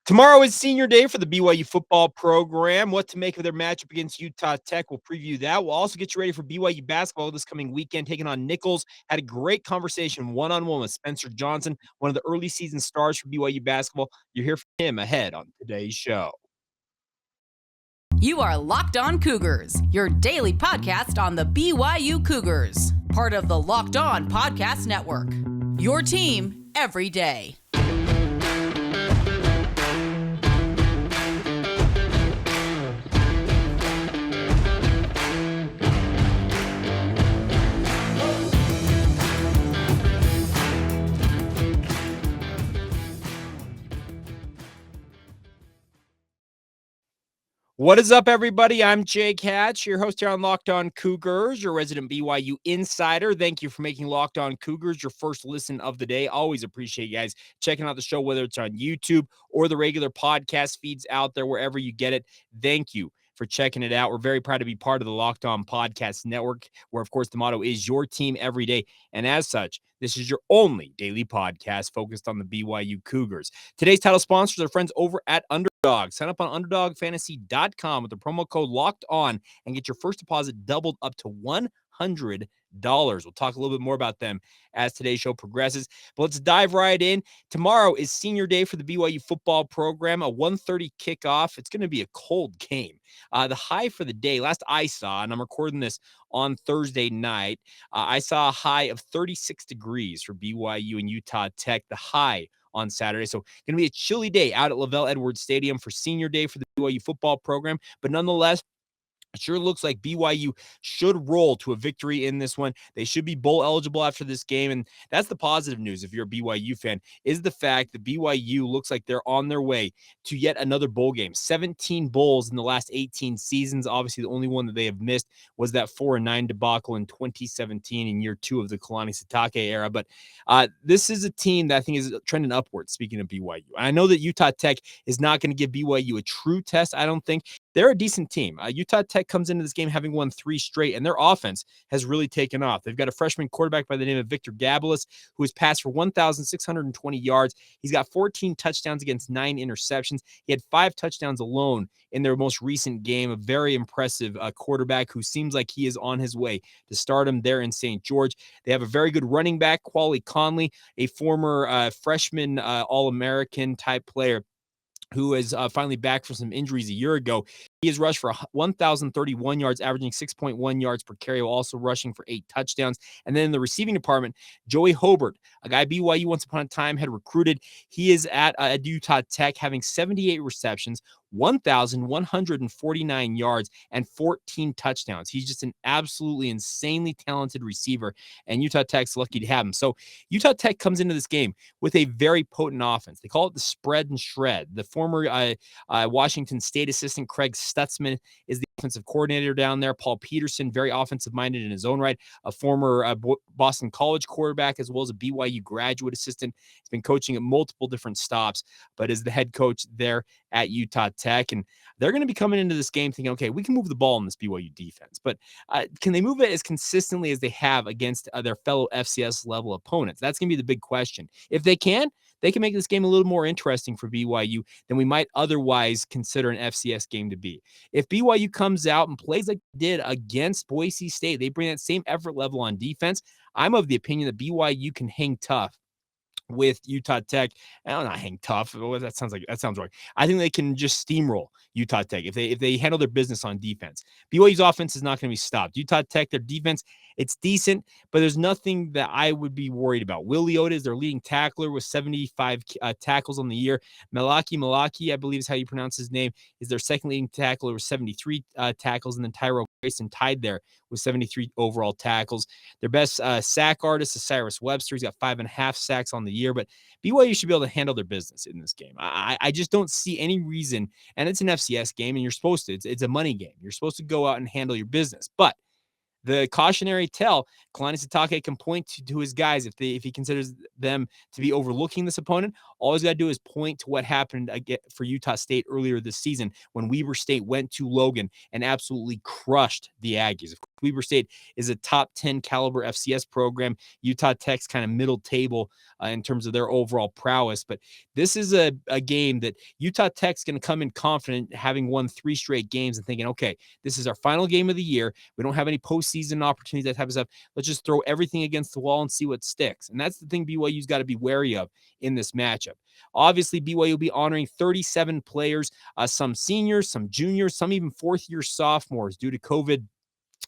Tomorrow is senior day for the BYU football program. What to make of their matchup against Utah Tech? We'll preview that. We'll also get you ready for BYU basketball this coming weekend, taking on Nicholls. Had a great conversation one-on-one with Spencer Johnson, one of the early season stars for BYU basketball. You'll hear from him ahead on today's show. You are Locked On Cougars, your daily podcast on the BYU Cougars, part of the Locked On Podcast Network. Your team every day. What is up, everybody? I'm Jake Hatch, your host here on Locked On Cougars, your resident BYU insider. Thank you for making Locked On Cougars your first listen of the day. Always appreciate you guys checking out the show, whether it's on YouTube or the regular podcast feeds out there, wherever you get it. Thank you for checking it out. We're very proud to be part of the Locked On Podcast Network, where, of course, the motto is your team every day. And as such, this is your only daily podcast focused on the BYU Cougars. Today's title sponsors are friends over at Underdog. Sign up on UnderdogFantasy.com with the promo code Locked On and get your first deposit doubled up to $100. We'll talk a little bit more about them as today's show progresses. But let's dive right in. Tomorrow is senior day for the BYU football program, a 1:30 kickoff. It's going to be a cold game. The high for the day, last I saw, and I'm recording this on Thursday night, I saw a high of 36 degrees for BYU and Utah Tech, the high on Saturday. So going to be a chilly day out at Lavelle Edwards Stadium for senior day for the BYU football program. But nonetheless, it sure looks like BYU should roll to a victory in this one. They should be bowl eligible after this game. And that's the positive news, if you're a BYU fan, is the fact that BYU looks like they're on their way to yet another bowl game. 17 bowls in the last 18 seasons. Obviously, the only one that they have missed was that 4-9 debacle in 2017 in year 2 of the Fesi Sitake era. But this is a team that I think is trending upwards, speaking of BYU. I know that Utah Tech is not going to give BYU a true test, I don't think. They're a decent team. Utah Tech comes into this game having won 3 straight, and their offense has really taken off. They've got a freshman quarterback by the name of Victor Gabelis, who has passed for 1,620 yards. He's got 14 touchdowns against 9 interceptions. He had 5 touchdowns alone in their most recent game. A very impressive quarterback who seems like he is on his way to stardom there in St. George. They have a very good running back, Quali Conley, a former freshman All-American type player who is finally back from some injuries a year ago. He has rushed for 1,031 yards, averaging 6.1 yards per carry, while also rushing for 8 touchdowns. And then in the receiving department, Joey Hobart, a guy BYU once upon a time had recruited. He is at Utah Tech, having 78 receptions, 1,149 yards, and 14 touchdowns. He's just an absolutely insanely talented receiver, and Utah Tech's lucky to have him. So Utah Tech comes into this game with a very potent offense. They call it the spread and shred. The former Washington State assistant Craig Stutzman is the offensive coordinator down there. Paul Peterson, very offensive-minded in his own right, a former Boston College quarterback, as well as a BYU graduate assistant. He's been coaching at multiple different stops, but is the head coach there at Utah Tech. And they're going to be coming into this game thinking, okay, we can move the ball in this BYU defense, but can they move it as consistently as they have against their fellow FCS-level opponents? That's going to be the big question. If they can make this game a little more interesting for BYU than we might otherwise consider an FCS game to be. If BYU comes out and plays like they did against Boise State, they bring that same effort level on defense, I'm of the opinion that BYU can hang tough with Utah Tech. I don't know, hang tough. That sounds wrong. I think they can just steamroll Utah Tech if they handle their business on defense. BYU's offense is not going to be stopped. Utah Tech, their defense, it's decent, but there's nothing that I would be worried about. Will Leota is their leading tackler with 75 tackles on the year. Malaki, I believe is how you pronounce his name, is their second leading tackler with 73 tackles, and then Tyrell Grayson tied there with 73 overall tackles. Their best sack artist is Cyrus Webster. He's got 5.5 sacks on the year, but BYU should be able to handle their business in this game. I just don't see any reason, and it's an FCS game, and you're supposed to. It's a money game. You're supposed to go out and handle your business, but the cautionary tale, Fesi Sitake can point to his guys if he considers them to be overlooking this opponent. All he's got to do is point to what happened for Utah State earlier this season when Weber State went to Logan and absolutely crushed the Aggies. Of Weber State is a top 10 caliber FCS program. Utah Tech's kind of middle table in terms of their overall prowess. But this is a game that Utah Tech's going to come in confident, having won 3 straight games and thinking, okay, this is our final game of the year. We don't have any postseason opportunities, that type of stuff. Let's just throw everything against the wall and see what sticks. And that's the thing BYU's got to be wary of in this matchup. Obviously, BYU will be honoring 37 players, some seniors, some juniors, some even fourth-year sophomores due to COVID.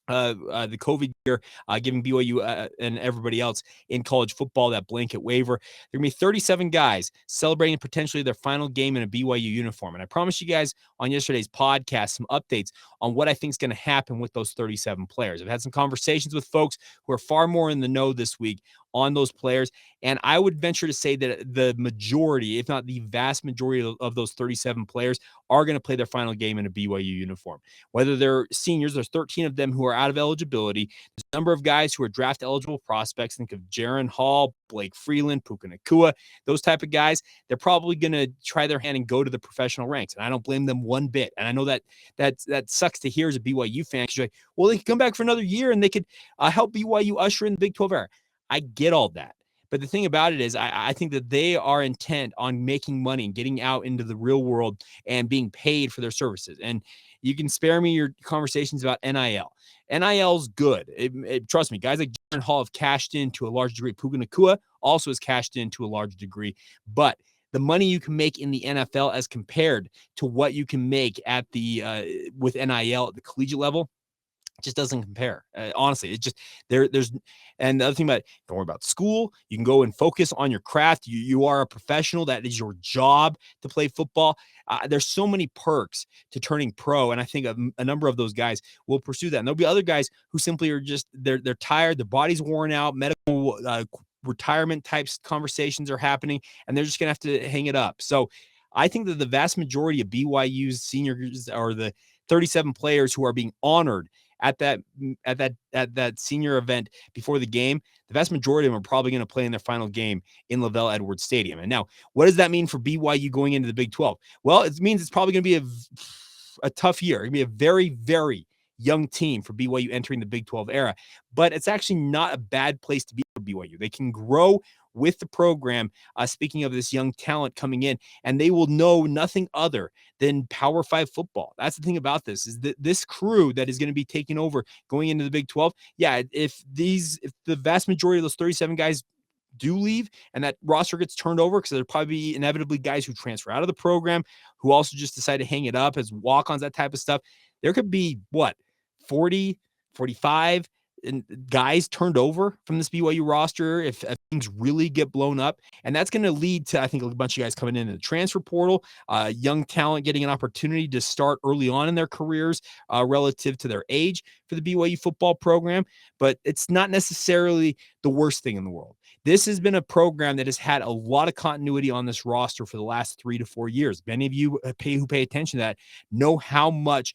The COVID year, giving BYU and everybody else in college football that blanket waiver. There are going to be 37 guys celebrating potentially their final game in a BYU uniform. And I promised you guys on yesterday's podcast some updates on what I think is going to happen with those 37 players. I've had some conversations with folks who are far more in the know this week on those players. And I would venture to say that the majority, if not the vast majority of those 37 players are going to play their final game in a BYU uniform. Whether they're seniors, there's 13 of them who are out of eligibility. There's a number of guys who are draft eligible prospects. Think of Jaron Hall, Blake Freeland, Puka Nacua, those type of guys. They're probably going to try their hand and go to the professional ranks. And I don't blame them one bit. And I know that sucks to hear as a BYU fan. You're like, well, they could come back for another year and they could help BYU usher in the Big 12 era. I get all that. But the thing about it is I think that they are intent on making money and getting out into the real world and being paid for their services. And you can spare me your conversations about NIL. NIL's good. Trust me, guys like Jaron Hall have cashed in to a large degree. Puka Nacua also has cashed in to a large degree. But the money you can make in the NFL as compared to what you can make at the with NIL at the collegiate level, just doesn't compare. Honestly, it's just there's and the other thing about it, don't worry about school. You can go and focus on your craft. You are a professional. That is your job to play football. There's so many perks to turning pro. And I think a number of those guys will pursue that. And there'll be other guys who simply are just, they're tired. Their body's worn out. Medical retirement types conversations are happening, and they're just going to have to hang it up. So I think that the vast majority of BYU's seniors are the 37 players who are being honored at that senior event before the game. The vast majority of them are probably going to play in their final game in Lavelle Edwards Stadium. And now, what does that mean for BYU going into the Big 12? Well, it means it's probably going to be a tough year. It's going to be a very, very young team for BYU entering the Big 12 era. But it's actually not a bad place to be for BYU. They can grow with the program, speaking of this young talent coming in, and they will know nothing other than Power 5 football. That's the thing about this, is that this crew that is going to be taking over going into the Big 12, yeah, if the vast majority of those 37 guys do leave and that roster gets turned over, because there'll probably be inevitably guys who transfer out of the program who also just decide to hang it up as walk-ons, that type of stuff. There could be, 40, 45 and guys turned over from this BYU roster if things really get blown up. And that's going to lead to, I think, a bunch of guys coming into the transfer portal, young talent getting an opportunity to start early on in their careers relative to their age for the BYU football program. But it's not necessarily the worst thing in the world. This has been a program that has had a lot of continuity on this roster for the last 3 to 4 years. Many of you who pay attention to that know how much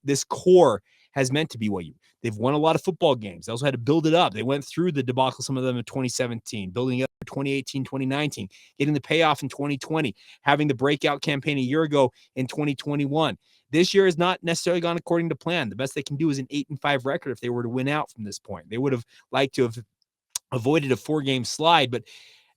this core has meant to BYU. They've won a lot of football games. They also had to build it up. They went through the debacle, some of them in 2017, building up 2018, 2019, getting the payoff in 2020, having the breakout campaign a year ago in 2021. This year has not necessarily gone according to plan. The best they can do is an 8-5 record if they were to win out from this point. They would have liked to have avoided a 4-game slide, but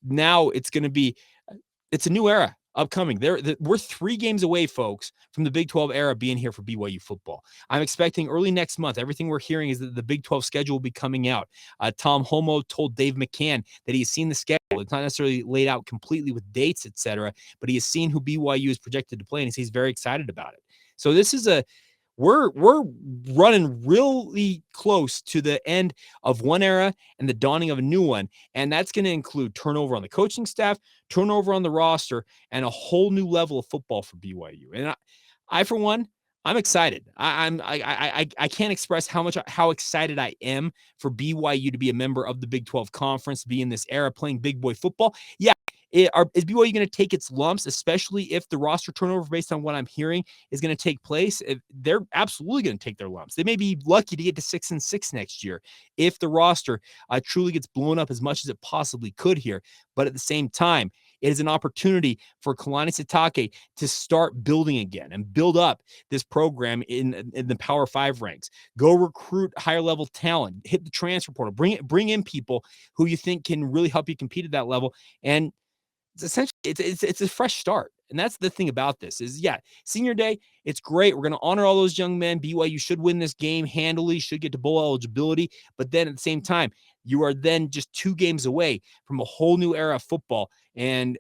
now it's a new era upcoming. We're 3 games away, folks, from the Big 12 era being here for BYU football. I'm expecting early next month. Everything we're hearing is that the Big 12 schedule will be coming out. Tom Homo told Dave McCann that he has seen the schedule. It's not necessarily laid out completely with dates, etc., but he has seen who BYU is projected to play, and he's very excited about it. So this is we're running really close to the end of one era and the dawning of a new one. And that's going to include turnover on the coaching staff, turnover on the roster, and a whole new level of football for BYU. And I for one, I'm excited. I can't express how excited I am for BYU to be a member of the Big 12 Conference, be in this era playing big boy football. Yeah. Is BYU going to take its lumps, especially if the roster turnover, based on what I'm hearing, is going to take place? They're absolutely going to take their lumps. They may be lucky to get to 6-6 next year if the roster truly gets blown up as much as it possibly could here. But at the same time, It is an opportunity for Fesi Sitake to start building again and build up this program in the Power 5 ranks. Go recruit higher level talent, hit the transfer portal, bring in people who you think can really help you compete at that level. And it's essentially it's a fresh start. And that's the thing about this is, yeah, senior day, it's great. We're going to honor all those young men. BYU should win this game handily, should get to bowl eligibility. But then at the same time, you are then just 2 games away from a whole new era of football. And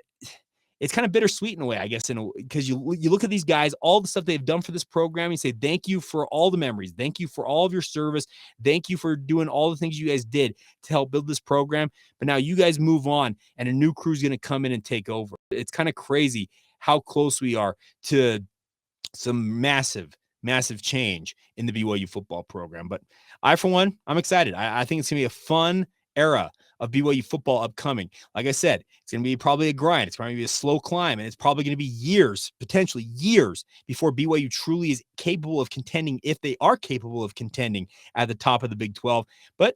it's kind of bittersweet in a way, I guess, because you look at these guys, all the stuff they've done for this program. You say, thank you for all the memories. Thank you for all of your service. Thank you for doing all the things you guys did to help build this program. But now you guys move on and a new crew is going to come in and take over. It's kind of crazy how close we are to some massive change in the BYU football program. But I, for one, I'm excited. I think it's going to be a fun era of BYU football upcoming. Like I said, it's going to be probably a grind. It's probably going to be a slow climb, and it's probably going to be years, potentially years, before BYU truly is capable of contending, if they are capable of contending at the top of the Big 12. But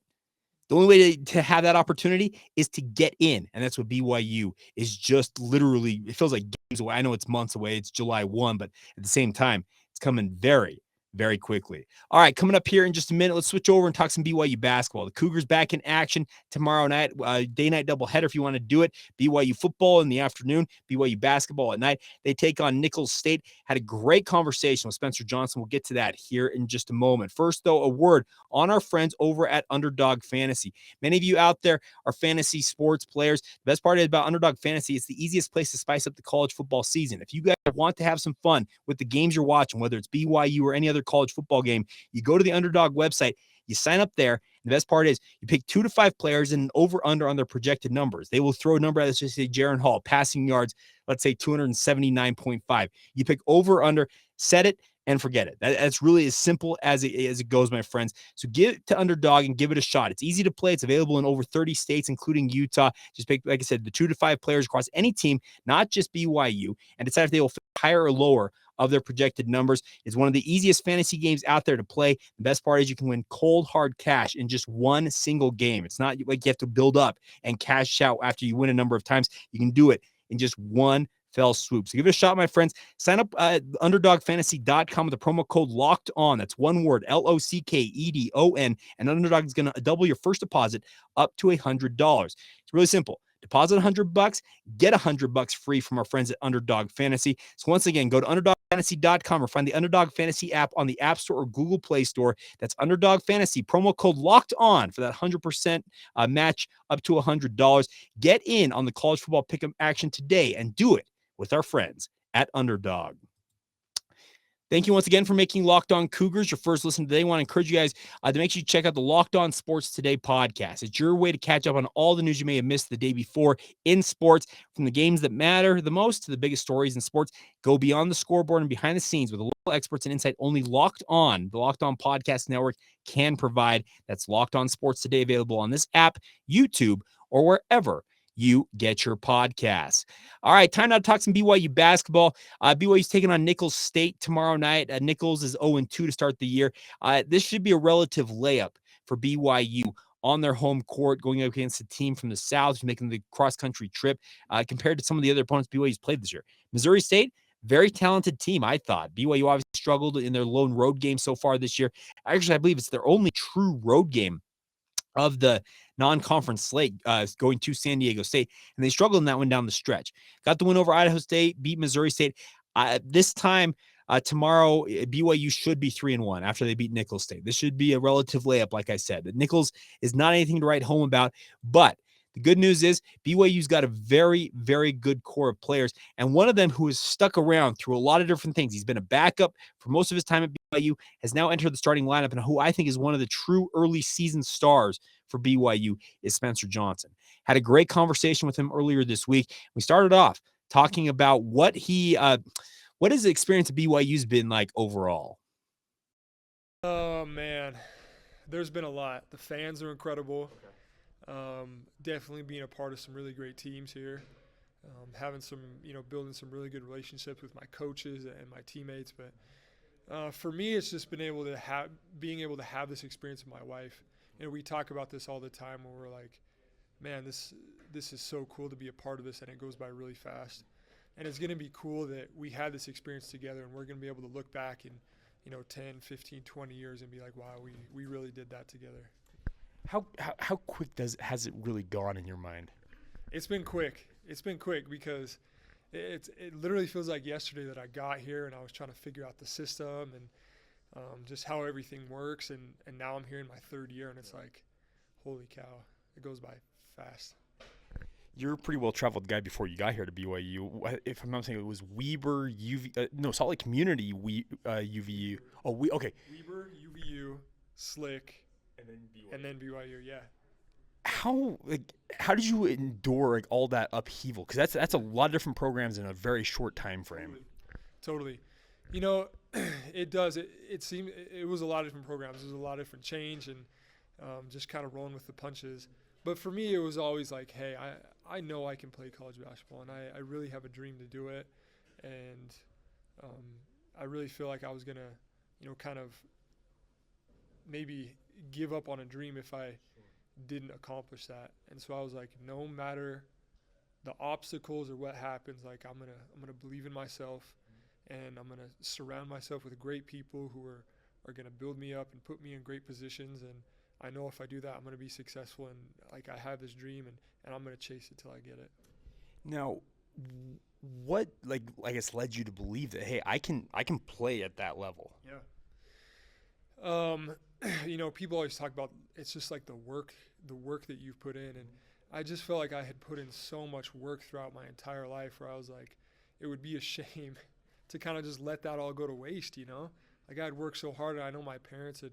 the only way to have that opportunity is to get in. And that's what BYU is just literally, it feels like games away. I know it's months away. It's July 1, but at the same time, it's coming very, very quickly. All right, coming up here in just a minute, let's switch over and talk some BYU basketball. The Cougars back in action tomorrow night, day-night doubleheader if you want to do it. BYU football in the afternoon, BYU basketball at night. They take on Nicholls State. Had a great conversation with Spencer Johnson. We'll get to that here in just a moment. First, though, a word on our friends over at Underdog Fantasy. Many of you out there are fantasy sports players. The best part about Underdog Fantasy, it's the easiest place to spice up the college football season. If you guys want to have some fun with the games you're watching, whether it's BYU or any other college football game, you go to the Underdog website, you sign up there. The best part is you pick 2 to 5 players and over under on their projected numbers. They will throw a number, let's just say Jaron Hall, passing yards, let's say 279.5. You pick over under, set it, and forget it. That's really as simple as it goes, my friends. So give it to Underdog and give it a shot. It's easy to play. It's available in over 30 states, including Utah. Just pick, like I said, the 2 to 5 players across any team, not just BYU, and decide if they will fit higher or lower of their projected numbers. It's one of the easiest fantasy games out there to play. The best part is you can win cold, hard cash in just one single game. It's not like you have to build up and cash out after you win a number of times. You can do it in just one fell swoop. So give it a shot, my friends. Sign up at underdogfantasy.com with the promo code locked on. That's one word, LOCKEDON. And Underdog is going to double your first deposit up to $100. It's really simple. Deposit $100, get $100 free from our friends at Underdog Fantasy. So once again, go to underdogfantasy.com or find the Underdog Fantasy app on the App Store or Google Play Store. That's Underdog Fantasy, promo code locked on for that 100% match up to $100. Get in on the college football pick'em action today and do it with our friends at Underdog. Thank you once again for making Locked On Cougars your first listen today. I want to encourage you guys to make sure you check out the Locked On Sports Today podcast. It's your way to catch up on all the news you may have missed the day before in sports, from the games that matter the most to the biggest stories in sports. Go beyond the scoreboard and behind the scenes with the local experts and insight only Locked On, the Locked On Podcast Network, can provide. That's Locked On Sports Today, available on this app, YouTube, or wherever you get your podcasts. All right, time now to talk some BYU basketball. BYU's taking on Nicholls State tomorrow night. Nicholls is 0-2 to start the year. This should be a relative layup for BYU on their home court, going up against a team from the South who's making the cross-country trip compared to some of the other opponents BYU's played this year. Missouri State, very talented team, I thought. BYU obviously struggled in their lone road game so far this year. Actually, I believe it's their only true road game of the non-conference slate, going to San Diego State, and they struggled in that one down the stretch. Got the win over Idaho State, beat Missouri State. This time, tomorrow, BYU should be 3-1 after they beat Nicholls State. This should be a relative layup, like I said. Nicholls is not anything to write home about, but the good news is BYU's got a very, very good core of players, and one of them who has stuck around through a lot of different things. He's been a backup for most of his time at BYU, has now entered the starting lineup, and who I think is one of the true early season stars for BYU is Spencer Johnson. Had a great conversation with him earlier this week. We started off talking about what his experience at BYU's been like overall. Oh, man. There's been a lot. The fans are incredible. Definitely being a part of some really great teams here. Having some, building some really good relationships with my coaches and my teammates. But for me, it's just being able to have this experience with my wife. And we talk about this all the time when we're like, man, this is so cool to be a part of this, and it goes by really fast. And it's going to be cool that we had this experience together, and we're going to be able to look back in, 10, 15, 20 years and be like, wow, we really did that together. How quick has it really gone in your mind? It's been quick. It's been quick because it literally feels like yesterday that I got here and I was trying to figure out the system and just how everything works. And now I'm here in my third year, and it's like, holy cow, it goes by fast. You're a pretty well-traveled guy before you got here to BYU. If I'm not mistaken, it was Weber, Salt Lake Community, UVU. Okay. Weber, UVU, Slick, and then BYU, yeah. How did you endure all that upheaval? Because that's a lot of different programs in a very short time frame. Totally. It does. It seemed it was a lot of different programs. There was a lot of different change and just kind of rolling with the punches. But for me, it was always like, hey, I know I can play college basketball, and I really have a dream to do it. And I really feel like I was going to, kind of maybe give up on a dream if I didn't accomplish that. And so I was like, no matter the obstacles or what happens, like I'm gonna believe in myself, and I'm gonna surround myself with great people who are gonna build me up and put me in great positions. And I know if I do that, I'm gonna be successful. And like I have this dream, and I'm gonna chase it till I get it. Now, what I guess led you to believe that, hey, I can play at that level? Yeah. People always talk about it's just like the work that you've put in, and I just felt like I had put in so much work throughout my entire life where I was like, it would be a shame to kind of just let that all go to waste, Like I had worked so hard, and I know my parents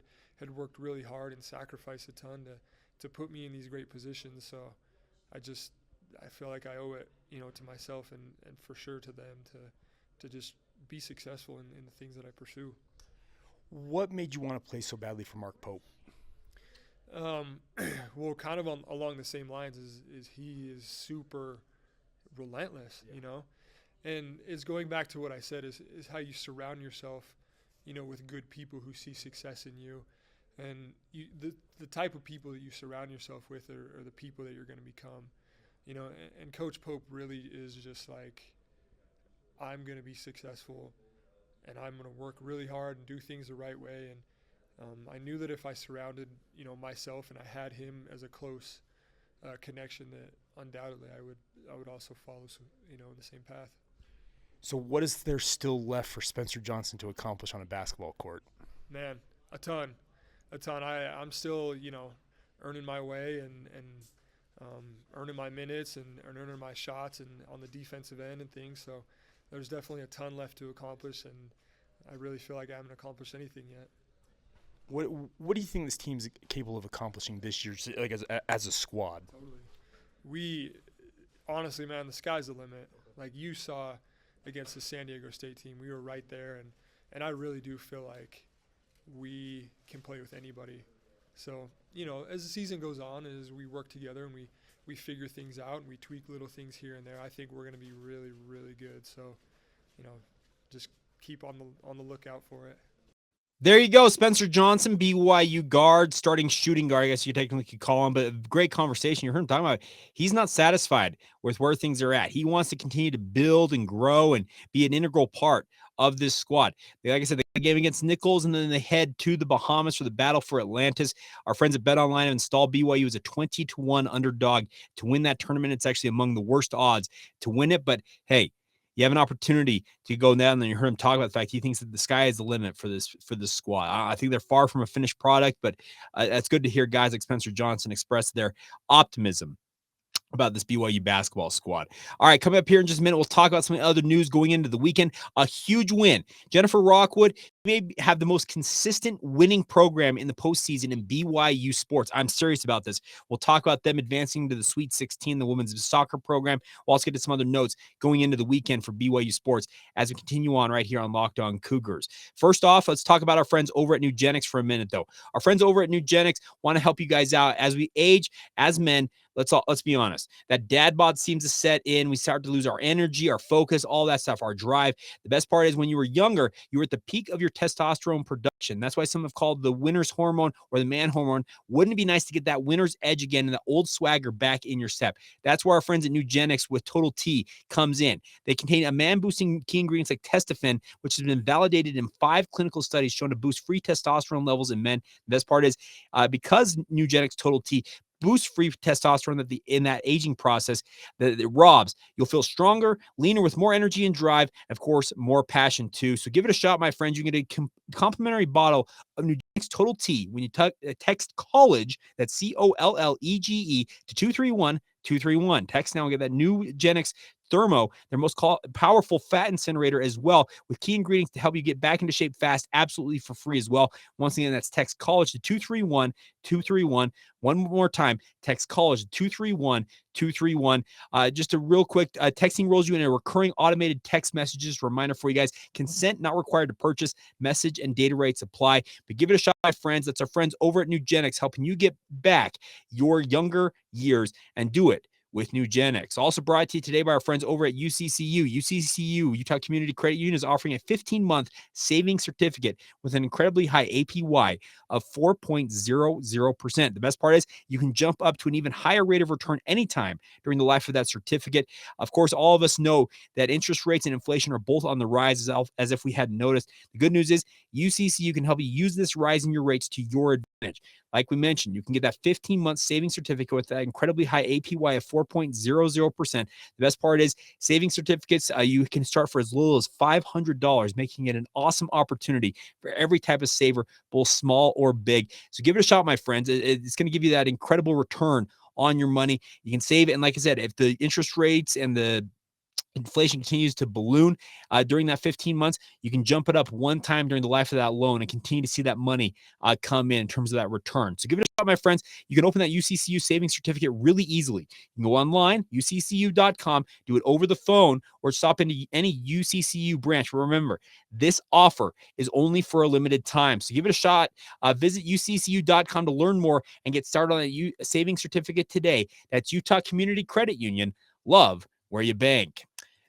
had worked really hard and sacrificed a ton to put me in these great positions. So I feel like I owe it, to myself and for sure to them to just be successful in the things that I pursue. What made you want to play so badly for Mark Pope? Well, kind of along the same lines is he is super relentless, and it's going back to what I said is how you surround yourself, with good people who see success in you, and the type of people that you surround yourself with are the people that you're going to become, and Coach Pope really is just like, I'm going to be successful, and I'm going to work really hard and do things the right way. And I knew that if I surrounded, myself and I had him as a close connection, that undoubtedly I would also follow, in the same path. So what is there still left for Spencer Johnson to accomplish on a basketball court? Man, a ton. I'm still, earning my way and earning my minutes and earning my shots and on the defensive end and things. So there's definitely a ton left to accomplish, and I really feel like I haven't accomplished anything yet. What do you think this team's capable of accomplishing this year, like as a squad? Totally. We honestly, man, the sky's the limit. Like you saw against the San Diego State team, we were right there, and I really do feel like we can play with anybody. So, as the season goes on, as we work together and we figure things out and we tweak little things here and there, I think we're going to be really, really good. So, just keep on the lookout for it. There you go, Spencer Johnson, BYU guard, starting shooting guard, I guess you technically could call him, but great conversation. You heard him talking about he's not satisfied with where things are at. He wants to continue to build and grow and be an integral part of this squad. Like I said, the game against Nicholls, and then they head to the Bahamas for the battle for Atlantis. Our friends at BetOnline have installed BYU as a 20-1 underdog to win that tournament. It's actually among the worst odds to win it, but hey, you have an opportunity to go down there. You heard him talk about the fact he thinks that the sky is the limit for this squad. I think they're far from a finished product, but it's good to hear guys like Spencer Johnson express their optimism about this BYU basketball squad. All right, coming up here in just a minute, we'll talk about some other news going into the weekend. A huge win. Jennifer Rockwood may have the most consistent winning program in the postseason in BYU sports. I'm serious about this. We'll talk about them advancing to the Sweet 16, the women's soccer program. We'll also get to some other notes going into the weekend for BYU sports as we continue on right here on Locked On Cougars. First off, let's talk about our friends over at Nugenics for a minute, though. Our friends over at Nugenics want to help you guys out as we age as men. Let's be honest. That dad bod seems to set in. We start to lose our energy, our focus, all that stuff, our drive. The best part is when you were younger, you were at the peak of your testosterone production. That's why some have called the winner's hormone or the man hormone. Wouldn't it be nice to get that winner's edge again and the old swagger back in your step? That's where our friends at Nugenix with Total T comes in. They contain a man-boosting key ingredients like testofen, which has been validated in 5 clinical studies shown to boost free testosterone levels in men. The best part is because Nugenix Total T boosts free testosterone in that aging process that it robs, you'll feel stronger, leaner with more energy and drive, and of course, more passion too. So give it a shot, my friends. You can get a complimentary bottle of Nugenix Total T when you text college, that's COLLEGE, to 231-231. Text now and get that Nugenix Thermo, their most powerful fat incinerator as well, with key ingredients to help you get back into shape fast, absolutely for free as well. Once again, that's text college to 231-231. One more time, text college to 231-231. Just a real quick, texting rolls you in a recurring automated text messages reminder for you guys. Consent not required to purchase. Message and data rates apply. But give it a shot, my friends. That's our friends over at Nugenix, helping you get back your younger years and do it with Nugenix. Also brought to you today by our friends over at UCCU. UCCU, Utah Community Credit Union, is offering a 15-month savings certificate with an incredibly high APY of 4.00%. The best part is you can jump up to an even higher rate of return anytime during the life of that certificate. Of course, all of us know that interest rates and inflation are both on the rise, as if we hadn't noticed. The good news is UCCU can help you use this rise in your rates to your advantage. Like we mentioned, you can get that 15-month savings certificate with that incredibly high APY of 4.00%. The best part is savings certificates, you can start for as little as $500, making it an awesome opportunity for every type of saver, both small or big. So give it a shot, my friends. It's going to give you that incredible return on your money. You can save it. And like I said, if the interest rates and the inflation continues to balloon during that 15 months, you can jump it up one time during the life of that loan and continue to see that money come in terms of that return. So give it a shot, my friends. You can open that UCCU savings certificate really easily. You can go online, uccu.com, do it over the phone, or stop into any UCCU branch. But remember, this offer is only for a limited time. So give it a shot. Visit uccu.com to learn more and get started on a savings certificate today. That's Utah Community Credit Union. Love where you bank.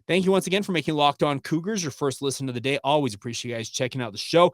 Thank you once again for making Locked On Cougars your first listen of the day. Always appreciate you guys checking out the show.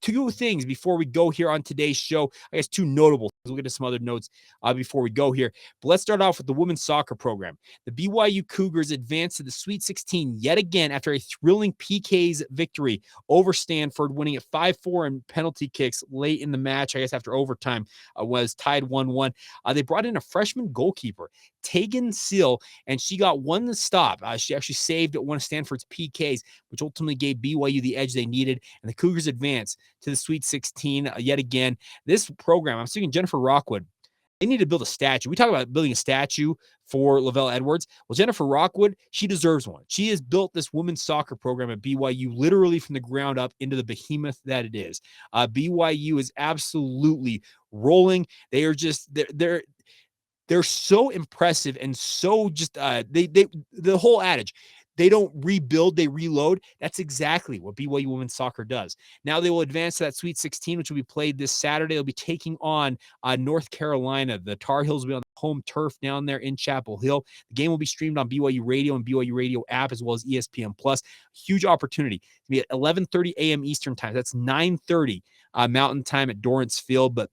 2 things before we go here on today's show. I guess 2 notable things. We'll get to some other notes before we go here. But let's start off with the women's soccer program. The BYU Cougars advanced to the Sweet 16 yet again after a thrilling PK's victory over Stanford, winning at 5-4 in penalty kicks late in the match. I guess after overtime was tied 1-1. They brought in a freshman goalkeeper, Tegan Seal, and she got one to stop. She actually saved one of Stanford's PKs, which ultimately gave BYU the edge they needed, and the Cougars advance to the Sweet 16 yet again. This program, I'm speaking Jennifer Rockwood, they need to build a statue. We talk about building a statue for Lavelle Edwards. Well, Jennifer Rockwood, she deserves one. She has built this women's soccer program at BYU literally from the ground up into the behemoth that it is. BYU is absolutely rolling. They are just they're so impressive and so just the whole adage, they don't rebuild, they reload. That's exactly what BYU women's soccer does. Now they will advance to that Sweet 16, which will be played this Saturday. They'll be taking on North Carolina. The Tar Heels will be on the home turf down there in Chapel Hill. The game will be streamed on BYU Radio and BYU Radio app, as well as ESPN Plus. Huge opportunity. It'll be at 11:30 a.m. Eastern time. That's 9:30 Mountain time at Dorrance Field, but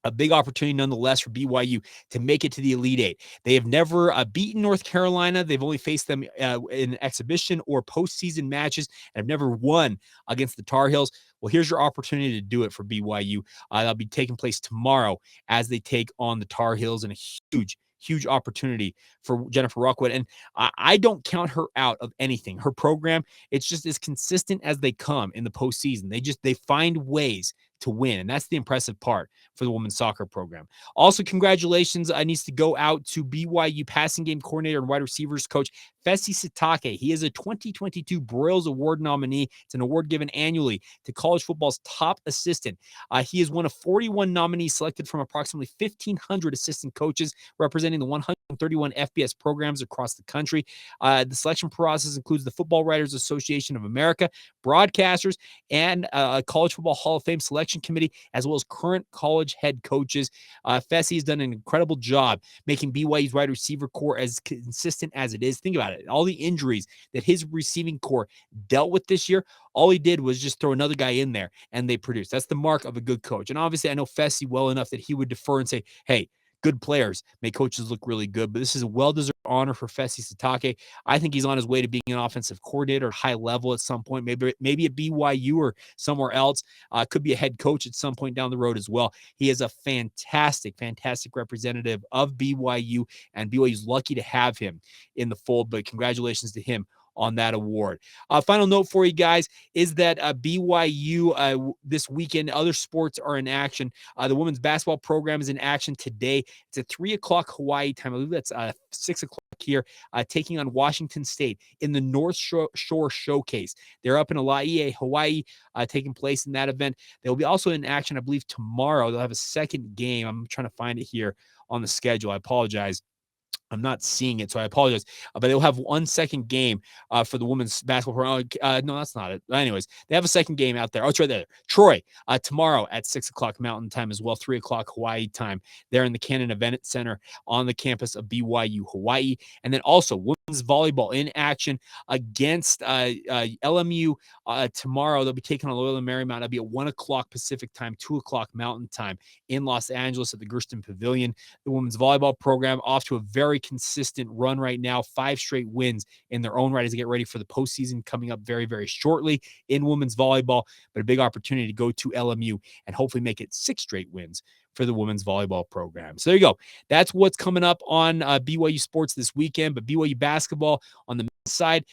a big opportunity nonetheless for BYU to make it to the Elite Eight. They have never beaten North Carolina. They've only faced them in exhibition or postseason matches and have never won against the Tar Heels. Well, here's your opportunity to do it for BYU. That'll be taking place tomorrow as they take on the Tar Heels, in a huge opportunity for Jennifer Rockwood. And I don't count her out of anything. Her program, it's just as consistent as they come in the postseason. They find ways to win. And that's the impressive part for the women's soccer program. Also, congratulations needs to go out to BYU passing game coordinator and wide receivers coach Fesi Sitake. He is a 2022 Broyles Award nominee. It's an award given annually to college football's top assistant. He is one of 41 nominees selected from approximately 1,500 assistant coaches representing the 131 FBS programs across the country. The selection process includes the Football Writers Association of America, broadcasters, and a College Football Hall of Fame selection selection committee, as well as current college head coaches. Fesi has done an incredible job making BYU's wide receiver core as consistent as it is. Think about it. All the injuries that his receiving core dealt with this year, all he did was just throw another guy in there and they produced. That's the mark of a good coach. And obviously, I know Fesi well enough that he would defer and say, hey, good players make coaches look really good, but this is a well-deserved honor for Fesi Sitake. I think he's on his way to being an offensive coordinator at high level at some point, maybe at BYU or somewhere else. Could be a head coach at some point down the road as well. He is a fantastic representative of BYU, and BYU is lucky to have him in the fold, but congratulations to him on that award. Final note for you guys is that BYU this weekend, other sports are in action. The women's basketball program is in action today. It's at 3 o'clock Hawaii time. I believe that's 6 o'clock here, taking on Washington State in the North Shore Showcase. They're up in Hawaii, taking place in that event. They'll be also in action, I believe, tomorrow. They'll have a second game. I'm trying to find it here on the schedule. I apologize. I'm not seeing it, so I apologize. But they'll have 1 second game for the women's basketball program. No, that's not it. Anyways, they have a second game out there. Oh, it's right there. Troy, tomorrow at 6 o'clock Mountain Time as well, 3 o'clock Hawaii time. They're in the Cannon Event Center on the campus of BYU Hawaii. And then also women's volleyball in action against LMU tomorrow. They'll be taking on Loyola Marymount. It'll be at 1 o'clock Pacific time, 2 o'clock Mountain Time in Los Angeles at the Gersten Pavilion. The women's volleyball program off to a very consistent run right now, 5 straight wins in their own right as they get ready for the postseason coming up very, very shortly in women's volleyball, but a big opportunity to go to LMU and hopefully make it 6 straight wins for the women's volleyball program. So there you go. That's what's coming up on BYU sports this weekend, but BYU basketball on the men's side,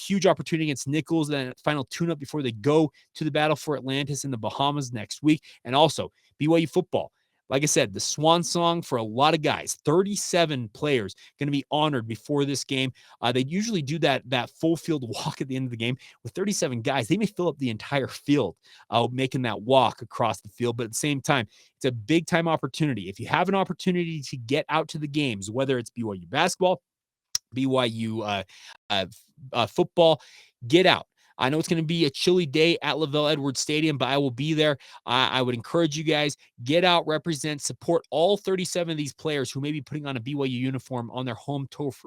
huge opportunity against Nicholls, then final tune-up before they go to the battle for Atlantis in the Bahamas next week, and also BYU football. Like I said, the swan song for a lot of guys, 37 players going to be honored before this game. They usually do that full field walk at the end of the game. With 37 guys, they may fill up the entire field making that walk across the field. But at the same time, it's a big time opportunity. If you have an opportunity to get out to the games, whether it's BYU basketball, BYU football, get out. I know it's going to be a chilly day at Lavelle Edwards Stadium, but I will be there. I would encourage you guys, get out, represent, support all 37 of these players who may be putting on a BYU uniform on their home turf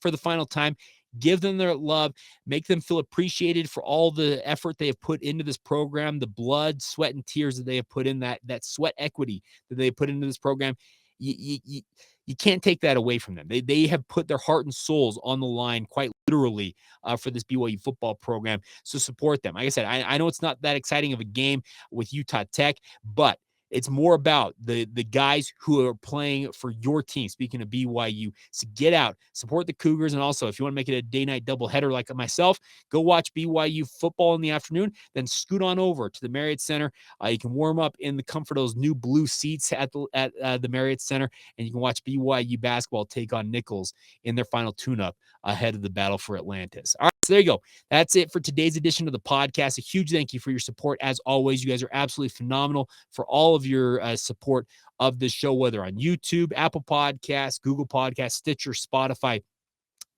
for the final time. Give them their love, make them feel appreciated for all the effort they have put into this program, the blood, sweat, and tears that they have put in, that sweat equity that they have put into this program. You can't take that away from them. They have put their heart and souls on the line quite literally for this BYU football program. So support them. Like I said, I know it's not that exciting of a game with Utah Tech, but it's more about the guys who are playing for your team. Speaking of BYU, so get out, support the Cougars. And also, if you want to make it a day-night doubleheader like myself, go watch BYU football in the afternoon, then scoot on over to the Marriott Center. You can warm up in the comfort of those new blue seats at the Marriott Center, and you can watch BYU basketball take on Nicholls in their final tune-up ahead of the battle for Atlantis. All right, so there you go. That's it for today's edition of the podcast. A huge thank you for your support. As always, you guys are absolutely phenomenal for all of your support of this show, whether on YouTube, Apple Podcasts, Google Podcasts, Stitcher, Spotify.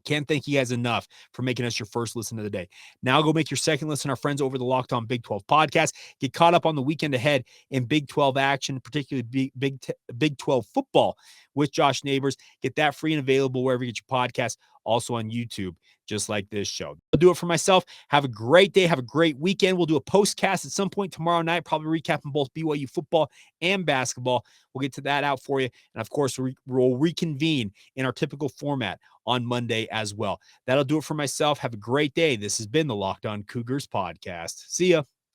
Can't thank you guys enough for making us your first listen of the day. Now go make your second listen. Our friends over the Locked On Big 12 podcast. Get caught up on the weekend ahead in Big 12 action, particularly Big 12 football with Josh Neighbors. Get that free and available wherever you get your podcast, also on YouTube, just like this show. I'll do it for myself. Have a great day. Have a great weekend. We'll do a postcast at some point tomorrow night, probably recapping both BYU football and basketball. We'll get to that out for you. And of course, we'll reconvene in our typical format on Monday as well. That'll do it for myself. Have a great day. This has been the Locked On Cougars podcast. See ya.